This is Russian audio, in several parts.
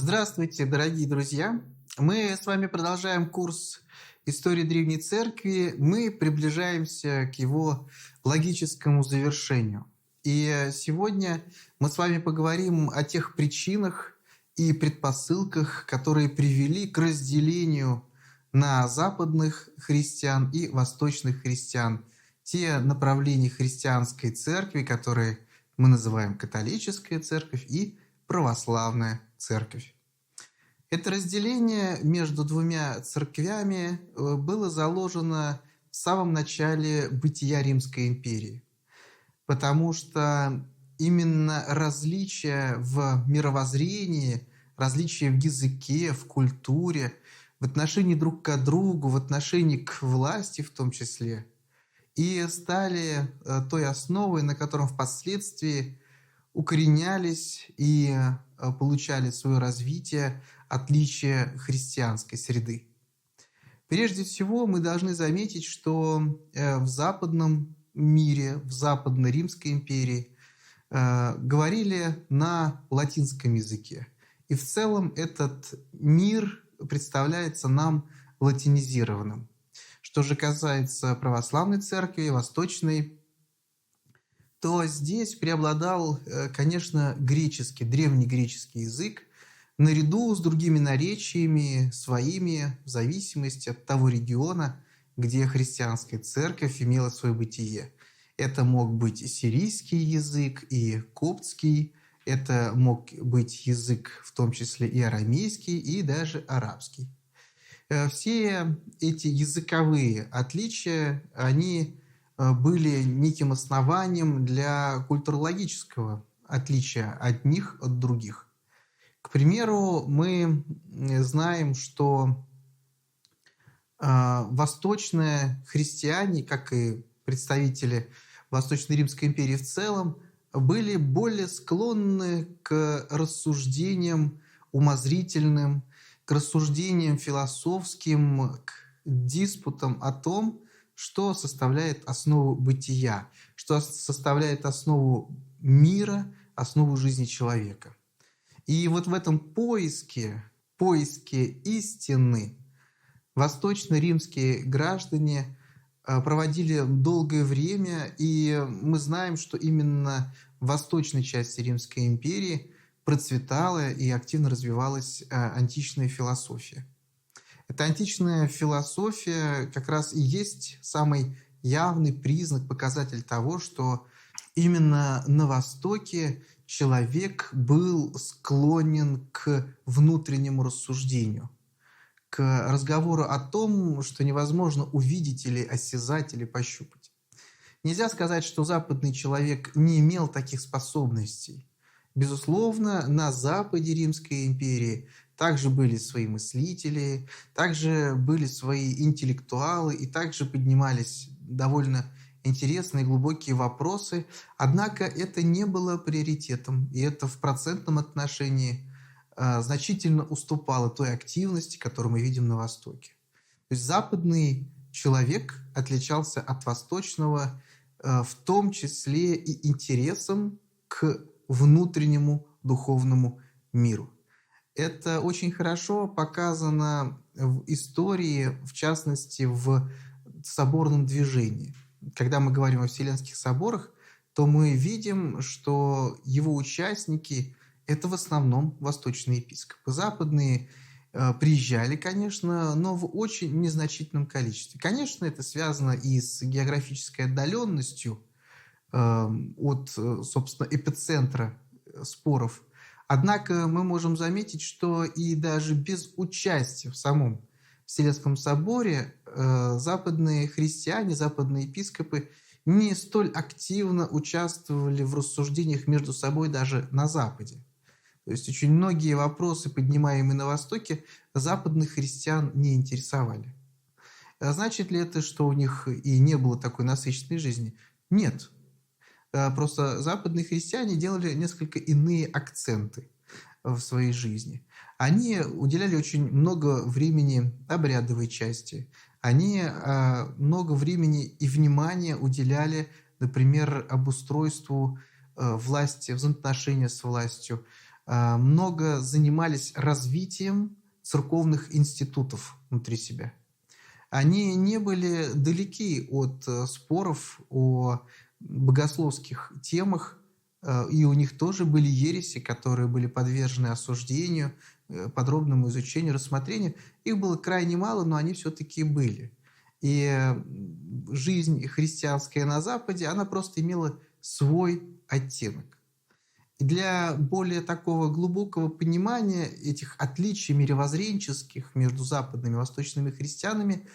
Здравствуйте, дорогие друзья! Мы с вами продолжаем курс истории Древней Церкви. Мы приближаемся к его логическому завершению. И сегодня мы с вами поговорим о тех причинах и предпосылках, которые привели к разделению на западных христиан и восточных христиан. Те направления христианской церкви, которые мы называем католическая церковь и православная церковь. Это разделение между двумя церквями было заложено в самом начале бытия Римской империи, потому что именно различия в мировоззрении, различия в языке, в культуре, в отношении друг к другу, в отношении к власти в том числе, и стали той основой, на котором впоследствии укоренялись и получали свое развитие отличия христианской среды. Прежде всего, мы должны заметить, что в западном мире, в Западной Римской империи говорили на латинском языке. И в целом этот мир представляется нам латинизированным. Что же касается православной церкви, восточной, то здесь преобладал, конечно, греческий, древнегреческий язык, наряду с другими наречиями своими, в зависимости от того региона, где христианская церковь имела свое бытие. Это мог быть и сирийский язык, и коптский, это мог быть язык, в том числе и арамейский, и даже арабский. Все эти языковые отличия, они были неким основанием для культурологического отличия одних от других. К примеру, мы знаем, что восточные христиане, как и представители Восточной Римской империи в целом, были более склонны к рассуждениям умозрительным, к рассуждениям философским, к диспутам о том, что составляет основу бытия, что составляет основу мира, основу жизни человека. И вот в этом поиске истины восточно-римские граждане проводили долгое время, и мы знаем, что именно в восточной части Римской империи процветала и активно развивалась античная философия. Эта античная философия как раз и есть самый явный признак, показатель того, что именно на Востоке человек был склонен к внутреннему рассуждению, к разговору о том, что невозможно увидеть или осязать, или пощупать. Нельзя сказать, что западный человек не имел таких способностей. Безусловно, на Западе Римской империи также были свои мыслители, также были свои интеллектуалы, и также поднимались довольно интересные глубокие вопросы. Однако это не было приоритетом, и это в процентном отношении значительно уступало той активности, которую мы видим на Востоке. То есть западный человек отличался от восточного в том числе и интересом к внутреннему духовному миру. Это очень хорошо показано в истории, в частности, в соборном движении. Когда мы говорим о Вселенских соборах, то мы видим, что его участники – это в основном восточные епископы. Западные приезжали, конечно, но в очень незначительном количестве. Конечно, это связано и с географической отдаленностью от, собственно, эпицентра споров. Однако мы можем заметить, что и даже без участия в самом Вселенском соборе западные христиане, западные епископы не столь активно участвовали в рассуждениях между собой даже на Западе. То есть очень многие вопросы, поднимаемые на Востоке, западных христиан не интересовали. Значит ли это, что у них и не было такой насыщенной жизни? Нет. Просто западные христиане делали несколько иные акценты в своей жизни. Они уделяли очень много времени обрядовой части. Они много времени и внимания уделяли, например, обустройству власти, взаимоотношения с властью. много занимались развитием церковных институтов внутри себя. Они не были далеки от споров о богословских темах, и у них тоже были ереси, которые были подвержены осуждению, подробному изучению, рассмотрению. Их было крайне мало, но они все-таки были. И жизнь христианская на Западе, она просто имела свой оттенок. И для более такого глубокого понимания этих отличий мировоззренческих между западными и восточными христианами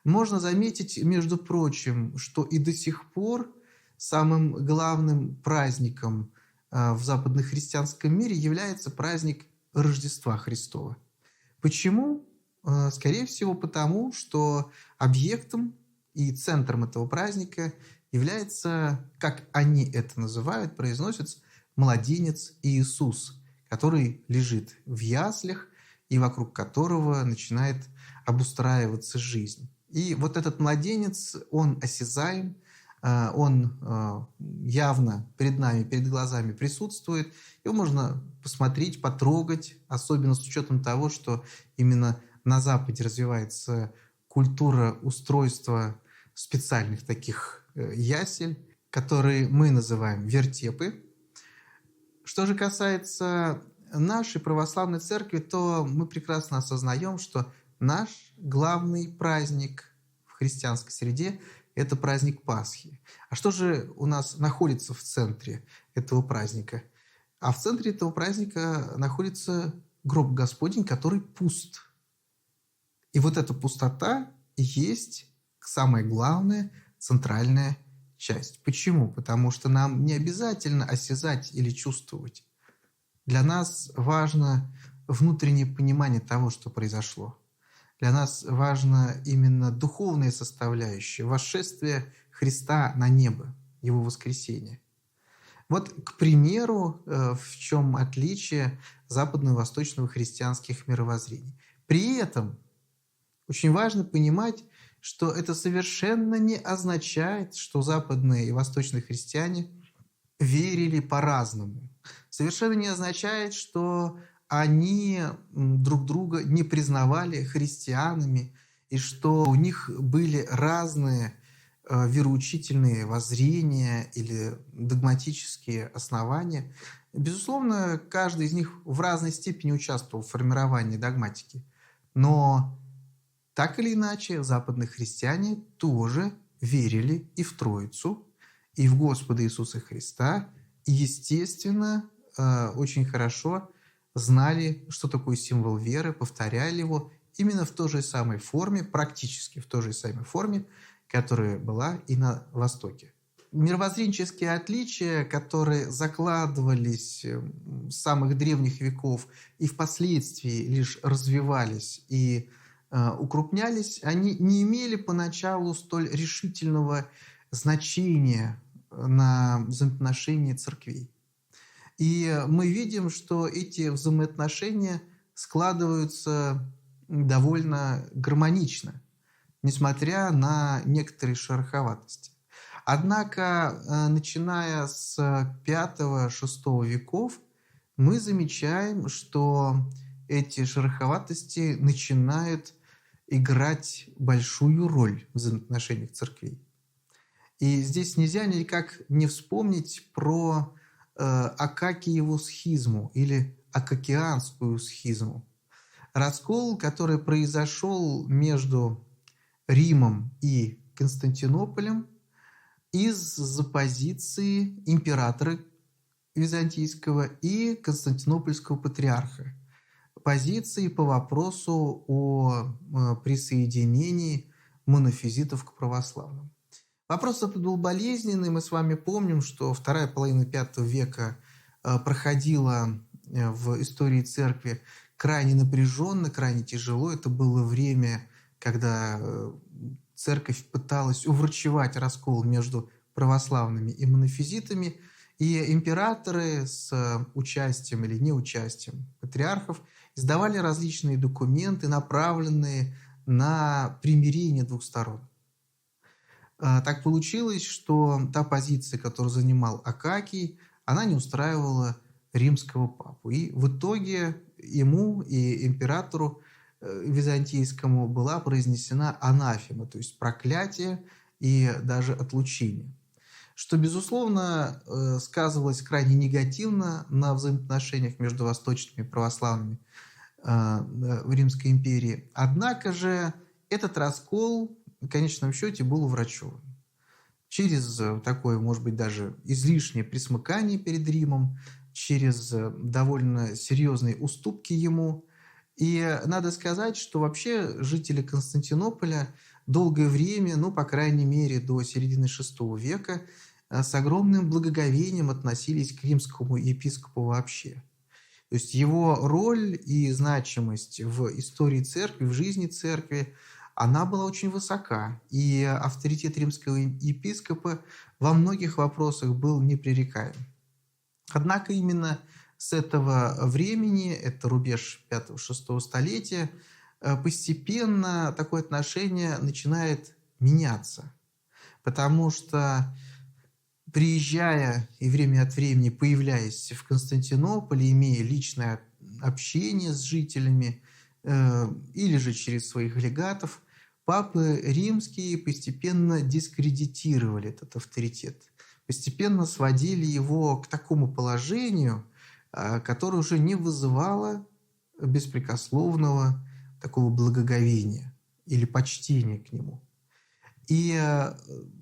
можно заметить, между прочим, что и до сих пор самым главным праздником в западно-христианском мире является праздник Рождества Христова. Почему? Скорее всего, потому что объектом и центром этого праздника является, как они это называют, произносится младенец Иисус, который лежит в яслях и вокруг которого начинает обустраиваться жизнь. И вот этот младенец, он осязаем, он явно перед нами, перед глазами присутствует. Его можно посмотреть, потрогать, особенно с учетом того, что именно на Западе развивается культура устройства специальных таких ясель, которые мы называем вертепы. Что же касается нашей православной церкви, то мы прекрасно осознаем, что наш главный праздник в христианской среде – это праздник Пасхи. А что же у нас находится в центре этого праздника? А в центре этого праздника находится гроб Господень, который пуст. И вот эта пустота и есть самая главная, центральная часть. Почему? Потому что нам не обязательно осязать или чувствовать. Для нас важно внутреннее понимание того, что произошло. Для нас важна именно духовная составляющая, восшествие Христа на небо, Его воскресение. Вот, к примеру, в чем отличие западного и восточного христианских мировоззрений. При этом очень важно понимать, что это совершенно не означает, что западные и восточные христиане верили по-разному. Совершенно не означает, что они друг друга не признавали христианами и что у них были разные вероучительные воззрения или догматические основания. Безусловно, каждый из них в разной степени участвовал в формировании догматики. Но так или иначе, западные христиане тоже верили и в Троицу, и в Господа Иисуса Христа, и, естественно, очень хорошо знали, что такое символ веры, повторяли его именно в той же самой форме, практически в той же самой форме, которая была и на Востоке. Мировоззренческие отличия, которые закладывались с самых древних веков и впоследствии лишь развивались и укрупнялись, они не имели поначалу столь решительного значения на взаимоотношения церквей. И мы видим, что эти взаимоотношения складываются довольно гармонично, несмотря на некоторые шероховатости. Однако, начиная с V-VI веков, мы замечаем, что эти шероховатости начинают играть большую роль в взаимоотношениях церквей. И здесь нельзя никак не вспомнить про Акакиеву схизму или Акакианскую схизму. Раскол, который произошел между Римом и Константинополем из-за позиции императора византийского и константинопольского патриарха. Позиции по вопросу о присоединении монофизитов к православным. Вопрос этот был болезненный. Мы с вами помним, что вторая половина V века проходила в истории церкви крайне напряженно, крайне тяжело. Это было время, когда церковь пыталась уврачевать раскол между православными и монофизитами, и императоры с участием или неучастием патриархов издавали различные документы, направленные на примирение двух сторон. Так получилось, что та позиция, которую занимал Акакий, она не устраивала римского папу. И в итоге ему и императору византийскому была произнесена анафема, то есть проклятие и даже отлучение, что, безусловно, сказывалось крайне негативно на взаимоотношениях между восточными православными в Римской империи. Однако же этот раскол в конечном счете был уврачеван через такое, может быть, даже излишнее присмыкание перед Римом, через довольно серьезные уступки ему. И надо сказать, что вообще жители Константинополя долгое время, ну, по крайней мере, до середины VI века, с огромным благоговением относились к римскому епископу вообще. То есть его роль и значимость в истории церкви, в жизни церкви, она была очень высока. И авторитет римского епископа во многих вопросах был непререкаем. Однако именно с этого времени, это рубеж 5-6 столетия, постепенно такое отношение начинает меняться. Потому что, приезжая и время от времени появляясь в Константинополе, имея личное общение с жителями или же через своих легатов, папы римские постепенно дискредитировали этот авторитет, постепенно сводили его к такому положению, которое уже не вызывало беспрекословного такого благоговения или почтения к нему. И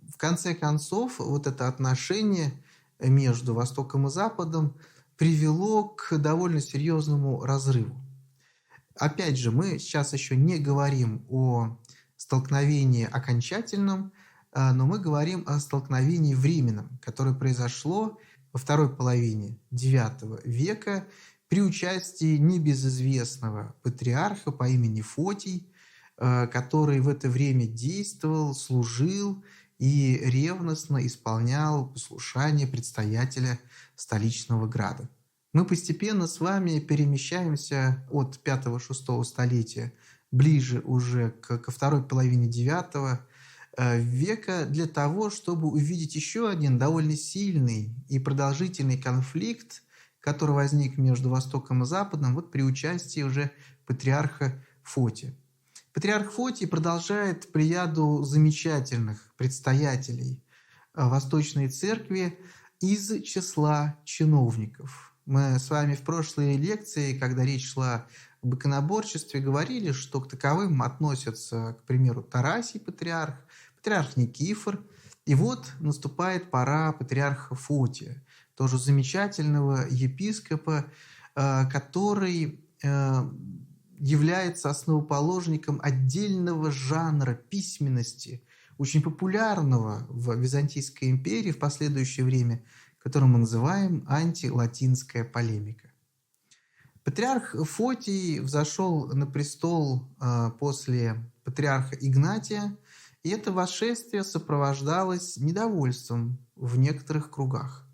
в конце концов вот это отношение между Востоком и Западом привело к довольно серьезному разрыву. Опять же, мы сейчас еще не говорим о столкновении окончательном, но мы говорим о столкновении временном, которое произошло во второй половине IX века при участии небезызвестного патриарха по имени Фотий, который в это время действовал, служил и ревностно исполнял послушание предстоятеля столичного града. Мы постепенно с вами перемещаемся от 5-6 столетия ближе уже ко второй половине IX века для того, чтобы увидеть еще один довольно сильный и продолжительный конфликт, который возник между Востоком и Западом вот при участии уже патриарха Фотия. Патриарх Фотий продолжает плеяду замечательных предстоятелей Восточной Церкви из числа чиновников. Мы с вами в прошлой лекции, когда речь шла об иконоборчестве, говорили, что к таковым относятся, к примеру, Тарасий патриарх, патриарх Никифор. И вот наступает пора патриарха Фотия, тоже замечательного епископа, который является основоположником отдельного жанра письменности, очень популярного в Византийской империи в последующее время, который мы называем антилатинская полемика. Патриарх Фотий взошел на престол после патриарха Игнатия, и это восшествие сопровождалось недовольством в некоторых кругах.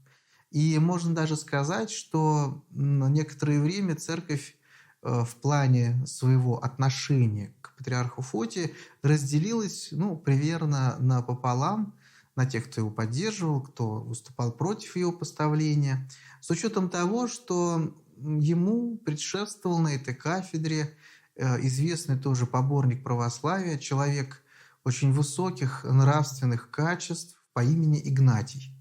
И можно даже сказать, что на некоторое время церковь в плане своего отношения к патриарху Фотию разделилась примерно напополам, на тех, кто его поддерживал, кто выступал против его поставления, с учетом того, что ему предшествовал на этой кафедре известный тоже поборник православия, человек очень высоких нравственных качеств по имени Игнатий.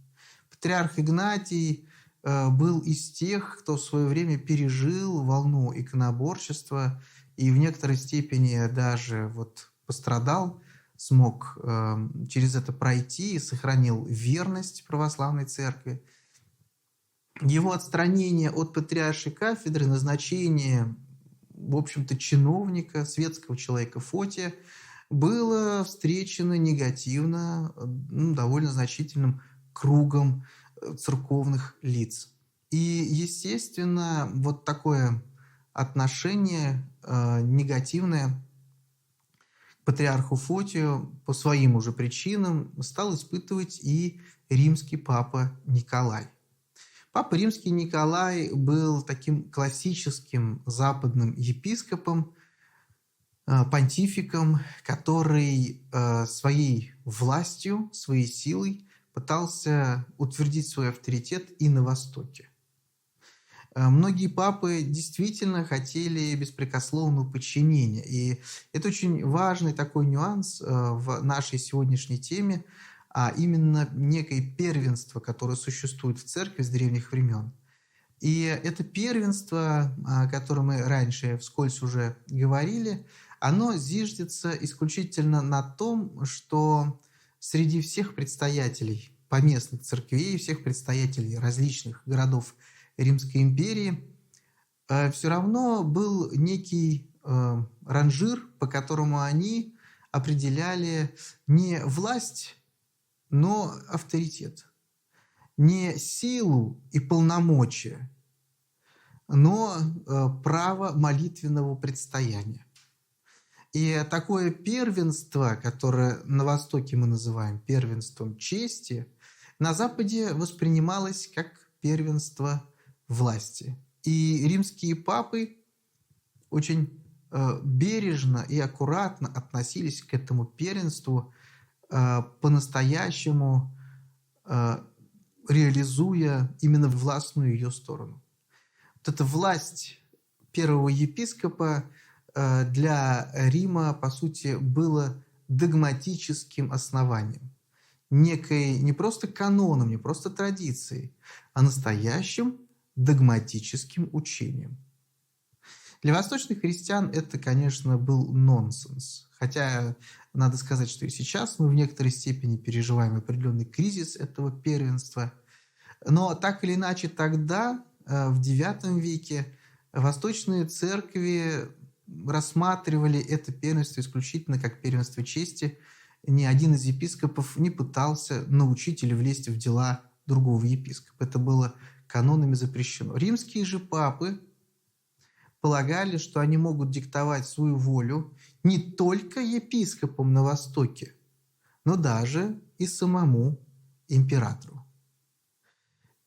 Патриарх Игнатий был из тех, кто в свое время пережил волну иконоборчества и в некоторой степени даже пострадал, смог через это пройти и сохранил верность православной церкви. Его отстранение от патриаршей кафедры, назначение, в общем-то, чиновника, светского человека Фотия, было встречено негативно довольно значительным кругом церковных лиц. И, естественно, вот такое отношение негативное к патриарху Фотию по своим уже причинам стал испытывать и римский папа Николай. Папа римский Николай был таким классическим западным епископом, понтификом, который своей властью, своей силой пытался утвердить свой авторитет и на Востоке. Многие папы действительно хотели беспрекословного подчинения. И это очень важный такой нюанс в нашей сегодняшней теме, а именно некое первенство, которое существует в церкви с древних времен. И это первенство, о котором мы раньше вскользь уже говорили, оно зиждется исключительно на том, что среди всех предстоятелей поместных церквей, всех предстоятелей различных городов Римской империи, все равно был некий ранжир, по которому они определяли не власть, но авторитет, не силу и полномочия, но право молитвенного предстояния. И такое первенство, которое на Востоке мы называем первенством чести, на Западе воспринималось как первенство власти. И римские папы очень бережно и аккуратно относились к этому первенству, по-настоящему реализуя именно властную ее сторону. Вот эта власть первого епископа для Рима, по сути, было догматическим основанием. Некой не просто каноном, не просто традицией, а настоящим догматическим учением. Для восточных христиан это, конечно, был нонсенс. Хотя надо сказать, что и сейчас мы в некоторой степени переживаем определенный кризис этого первенства. Но так или иначе тогда, в IX веке, восточные церкви рассматривали это первенство исключительно как первенство чести. Ни один из епископов не пытался научить или влезть в дела другого епископа. Это было канонами запрещено. Римские же папы полагали, что они могут диктовать свою волю не только епископам на Востоке, но даже и самому императору.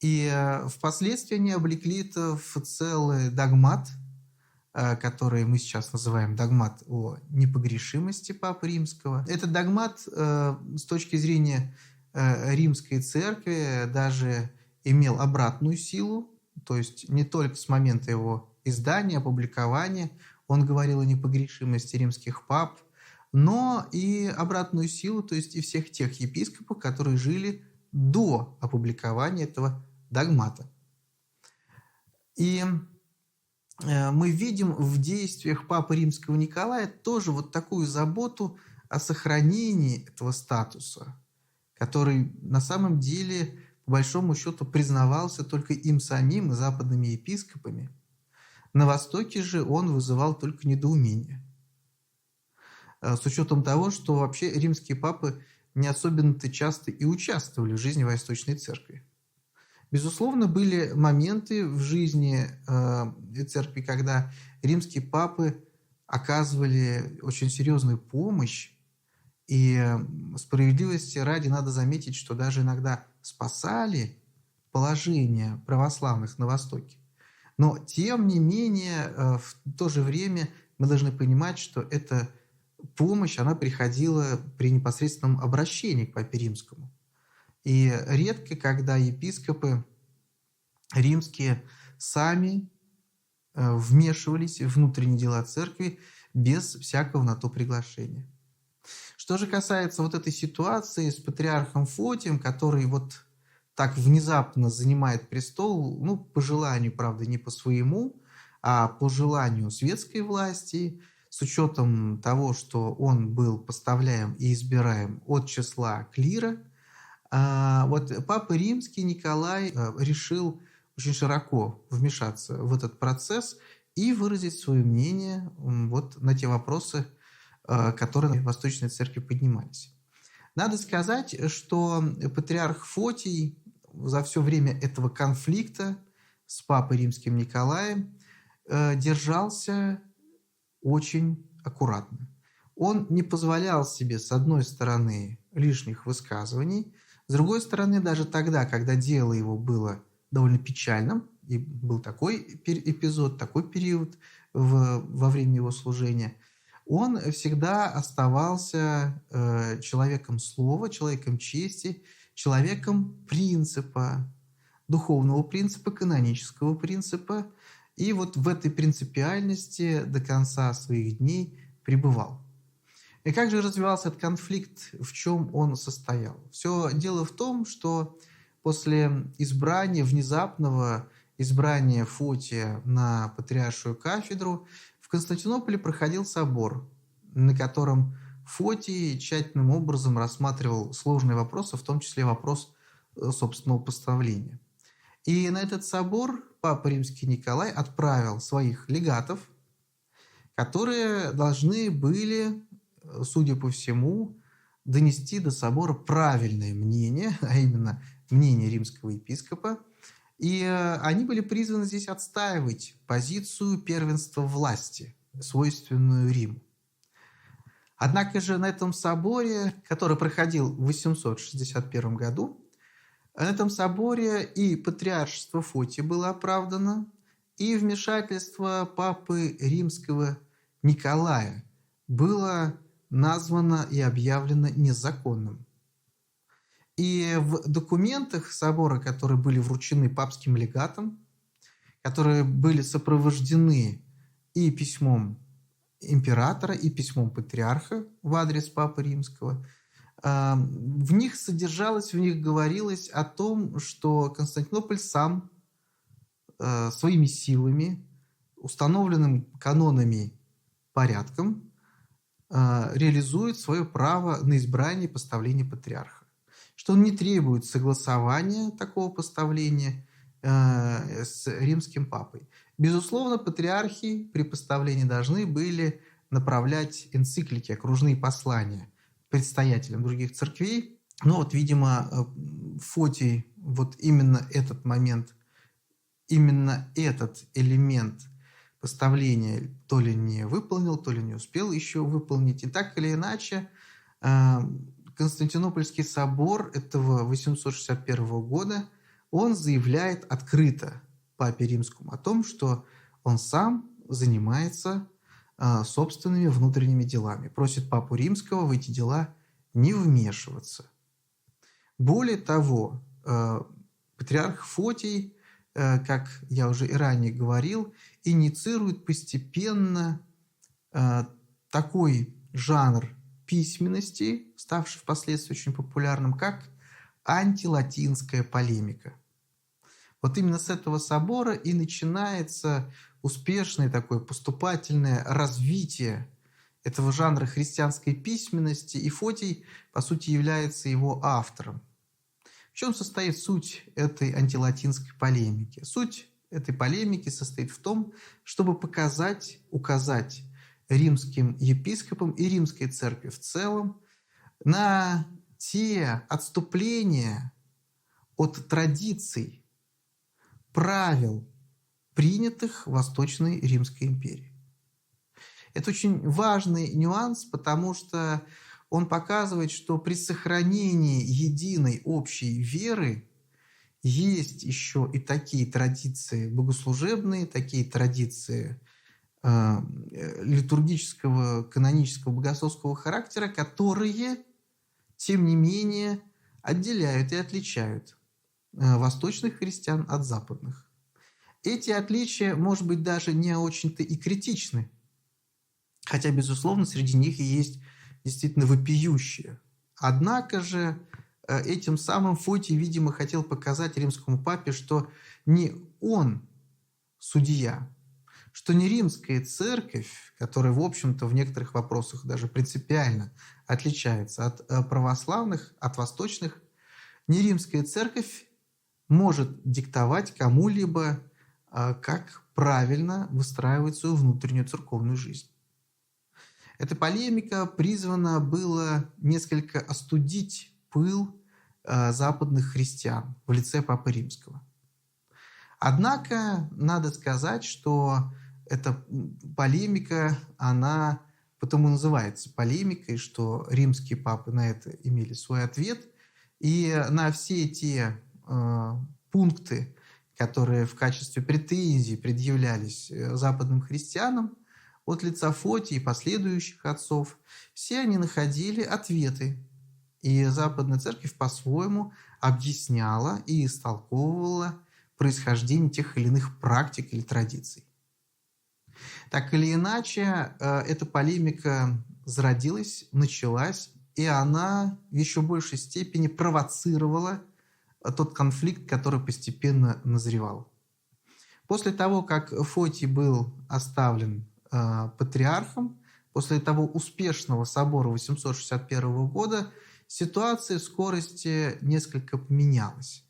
И впоследствии они облекли это в целый догмат, который мы сейчас называем догмат о непогрешимости Папы Римского. Этот догмат с точки зрения римской церкви даже имел обратную силу, то есть не только с момента его издания, опубликования он говорил о непогрешимости римских пап, но и обратную силу, то есть и всех тех епископов, которые жили до опубликования этого догмата. И мы видим в действиях Папы Римского Николая тоже вот такую заботу о сохранении этого статуса, который на самом деле, по большому счету, признавался только им самим и западными епископами. На Востоке же он вызывал только недоумение. С учетом того, что вообще римские папы не особенно-то часто и участвовали в жизни Восточной Церкви. Безусловно, были моменты в жизни церкви, когда римские папы оказывали очень серьезную помощь, и справедливости ради надо заметить, что даже иногда спасали положение православных на Востоке. Но, тем не менее, в то же время мы должны понимать, что эта помощь, она приходила при непосредственном обращении к Папе Римскому. И редко, когда епископы римские сами вмешивались в внутренние дела церкви без всякого на то приглашения. Что же касается вот этой ситуации с патриархом Фотием, который вот так внезапно занимает престол, ну, по желанию, правда, не по своему, а по желанию светской власти, с учетом того, что он был поставляем и избираем от числа клира, вот Папа Римский Николай решил очень широко вмешаться в этот процесс и выразить свое мнение вот на те вопросы, которые в Восточной Церкви поднимались. Надо сказать, что патриарх Фотий за все время этого конфликта с Папой Римским Николаем держался очень аккуратно. Он не позволял себе, с одной стороны, лишних высказываний, с другой стороны, даже тогда, когда дело его было довольно печальным, и был такой эпизод, такой период во время его служения, он всегда оставался человеком слова, человеком чести, человеком принципа. духовного принципа, канонического принципа, и вот в этой принципиальности до конца своих дней пребывал. И как же развивался этот конфликт, в чем он состоял? Все дело в том, что после избрания, внезапного избрания Фотия на патриаршую кафедру, в Константинополе проходил собор, на котором Фотий тщательным образом рассматривал сложные вопросы, в том числе вопрос собственного поставления. И на этот собор Папа Римский Николай отправил своих легатов, которые должны были, судя по всему, донести до собора правильное мнение, а именно мнение римского епископа. И они были призваны здесь отстаивать позицию первенства власти, свойственную Риму. Однако же на этом соборе, который проходил в 861 году, на этом соборе и патриаршество Фотия было оправдано, и вмешательство папы римского Николая было названо и объявлено незаконным. И в документах собора, которые были вручены папским легатам, которые были сопровождены и письмом императора, и письмом патриарха в адрес Папы Римского, в них содержалось, в них говорилось о том, что Константинополь сам своими силами, установленным канонами порядком, реализует свое право на избрание и поставление патриарха. Что он не требует согласования такого поставления с римским папой. Безусловно, патриархи при поставлении должны были направлять энциклики, окружные послания предстоятелям других церквей. Но вот, видимо, Фотий вот именно этот момент, именно этот элемент поставления то ли не выполнил, то ли не успел еще выполнить. И так или иначе, Константинопольский собор этого 861 года, он заявляет открыто Папе Римскому о том, что он сам занимается собственными внутренними делами. Просит Папу Римского в эти дела не вмешиваться. Более того, патриарх Фотий, как я уже и ранее говорил, инициирует постепенно такой жанр письменности, ставший впоследствии очень популярным, как антилатинская полемика. Вот именно с этого собора и начинается успешное такое поступательное развитие этого жанра христианской письменности, и Фотий, по сути, является его автором. В чем состоит суть этой антилатинской полемики? Суть этой полемики состоит в том, чтобы показать, указать римским епископам и римской церкви в целом на те отступления от традиций, правил, принятых в Восточной Римской империи. Это очень важный нюанс, потому что он показывает, что при сохранении единой общей веры есть еще и такие традиции богослужебные, такие традиции литургического, канонического, богословского характера, которые, тем не менее, отделяют и отличают восточных христиан от западных. Эти отличия, может быть, даже не очень-то и критичны, хотя, безусловно, среди них и есть действительно вопиющие. Однако же этим самым Фотий, видимо, хотел показать римскому папе, что не он судья, что не римская церковь, которая, в общем-то, в некоторых вопросах даже принципиально отличается от православных, от восточных, не римская церковь может диктовать кому-либо, как правильно выстраивать свою внутреннюю церковную жизнь. Эта полемика призвана была несколько остудить пыл западных христиан в лице Папы Римского. Однако надо сказать, что эта полемика, она потому называется полемикой, что римские папы на это имели свой ответ, и на все те пункты, которые в качестве претензий предъявлялись западным христианам от лица Фотия и последующих отцов, все они находили ответы. И Западная Церковь по-своему объясняла и истолковывала происхождение тех или иных практик или традиций. Так или иначе, эта полемика зародилась, началась, и она в еще большей степени провоцировала тот конфликт, который постепенно назревал. После того, как Фотий был оставлен патриархом, после того успешного собора 861 года, ситуация в скорости несколько поменялась.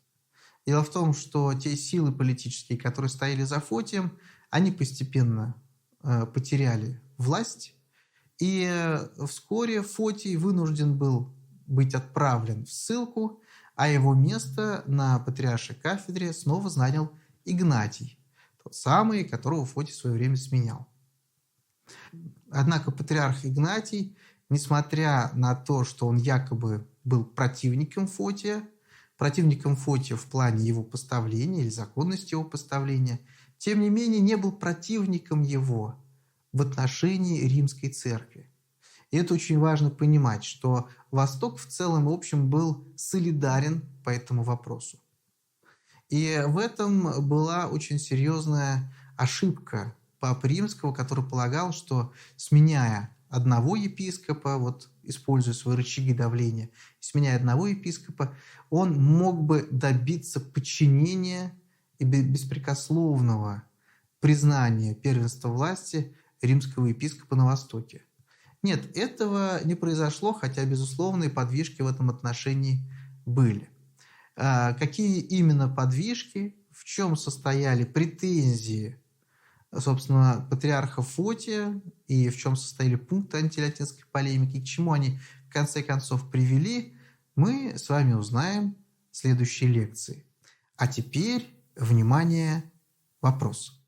Дело в том, что те силы политические, которые стояли за Фотием, они постепенно потеряли власть, и вскоре Фотий вынужден был быть отправлен в ссылку, а его место на патриаршей кафедре снова занял Игнатий, тот самый, которого Фотий в свое время сменял. Однако патриарх Игнатий, несмотря на то, что он якобы был противником Фотия в плане его поставления или законности его поставления, тем не менее не был противником его в отношении Римской Церкви. И это очень важно понимать, что Восток в целом, в общем, был солидарен по этому вопросу. И в этом была очень серьезная ошибка Папы Римского, который полагал, что сменяя одного епископа, вот используя свои рычаги давления, сменяя одного епископа, он мог бы добиться подчинения и беспрекословного признания первенства власти римского епископа на Востоке. Нет, этого не произошло, хотя, безусловные подвижки в этом отношении были. Какие именно подвижки, в чем состояли претензии, собственно, патриарха Фотия и в чем состояли пункты антилатинской полемики, к чему они в конце концов привели, мы с вами узнаем в следующей лекции. А теперь, внимание, вопрос.